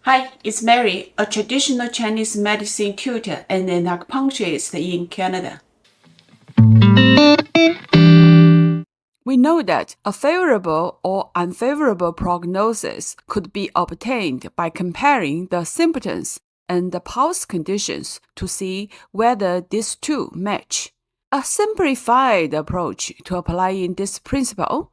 Hi, it's Mary, a traditional Chinese medicine tutor and an acupuncturist in Canada. We know that a favorable or unfavorable prognosis could be obtained by comparing the symptoms and the pulse conditions to see whether these two match. A simplified approach to applying this principle,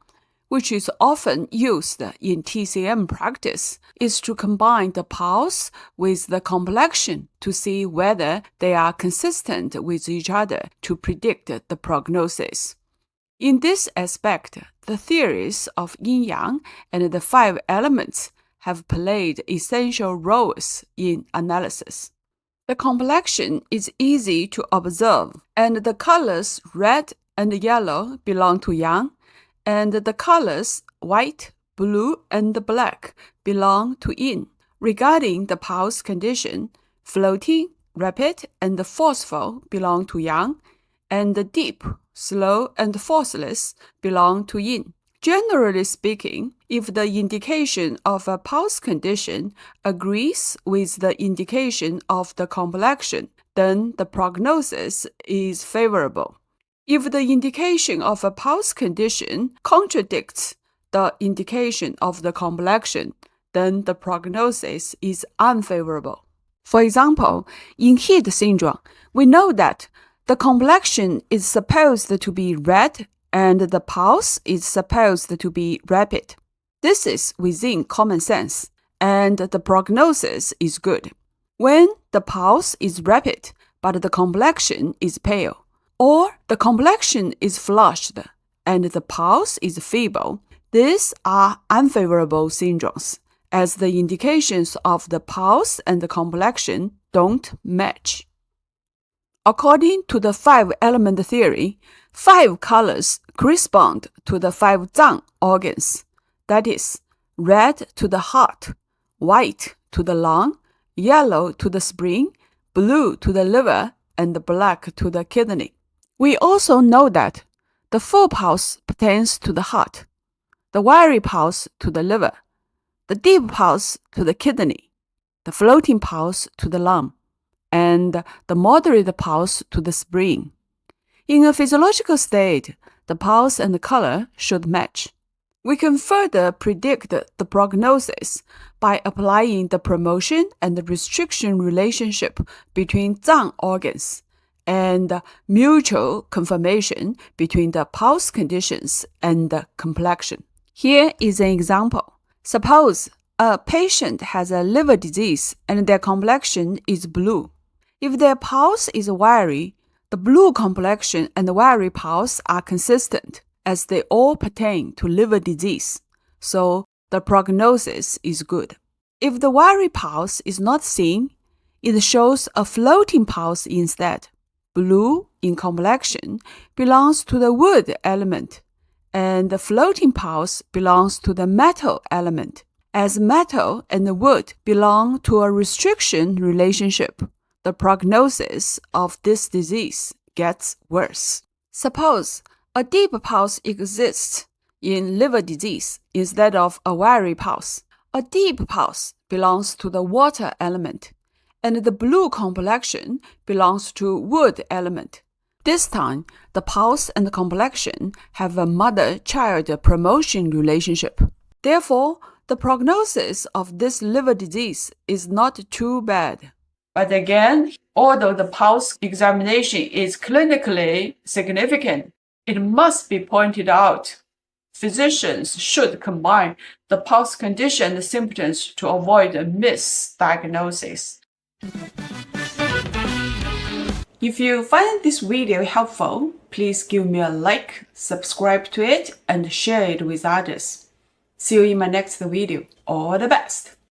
which is often used in TCM practice, is to combine the pulse with the complexion to see whether they are consistent with each other to predict the prognosis. In this aspect, the theories of Yin-Yang and the 5 elements have played essential roles in analysis. The complexion is easy to observe, and the colors red and yellow belong to Yang, and the colors white, blue, and black belong to Yin. Regarding the pulse condition, floating, rapid, and forceful belong to Yang, and the deep, slow, and forceless belong to Yin. Generally speaking, if the indication of a pulse condition agrees with the indication of the complexion, then the prognosis is favorable. If the indication of a pulse condition contradicts the indication of the complexion, then the prognosis is unfavorable. For example, in heat syndrome, we know that the complexion is supposed to be red and the pulse is supposed to be rapid. This is within common sense, and the prognosis is good. When the pulse is rapid but the complexion is pale, or the complexion is flushed and the pulse is feeble, these are unfavorable syndromes, as the indications of the pulse and the complexion don't match. According to the 5-element theory, 5 colors correspond to the 5 Zang organs, that is, red to the heart, white to the lung, yellow to the spleen, blue to the liver, and black to the kidney. We also know that the full pulse pertains to the heart, the wiry pulse to the liver, the deep pulse to the kidney, the floating pulse to the lung, and the moderate pulse to the spleen. In a physiological state, the pulse and the color should match. We can further predict the prognosis by applying the promotion and restriction relationship between Zang organs and mutual confirmation between the pulse conditions and the complexion. Here is an example. Suppose a patient has a liver disease and their complexion is blue. If their pulse is wiry, the blue complexion and the wiry pulse are consistent, as they all pertain to liver disease, so the prognosis is good. If the wiry pulse is not seen, it shows a floating pulse instead. Blue in complexion belongs to the wood element, and the floating pulse belongs to the metal element. As metal and wood belong to a restriction relationship, the prognosis of this disease gets worse. Suppose a deep pulse exists in liver disease instead of a wiry pulse. A deep pulse belongs to the water element, and the blue complexion belongs to wood element. This time, the pulse and the complexion have a mother-child promotion relationship. Therefore, the prognosis of this liver disease is not too bad. But again, although the pulse examination is clinically significant, it must be pointed out. Physicians should combine the pulse condition and symptoms to avoid a misdiagnosis. If you find this video helpful, please give me a like, subscribe to it, and share it with others. See you in my next video. All the best!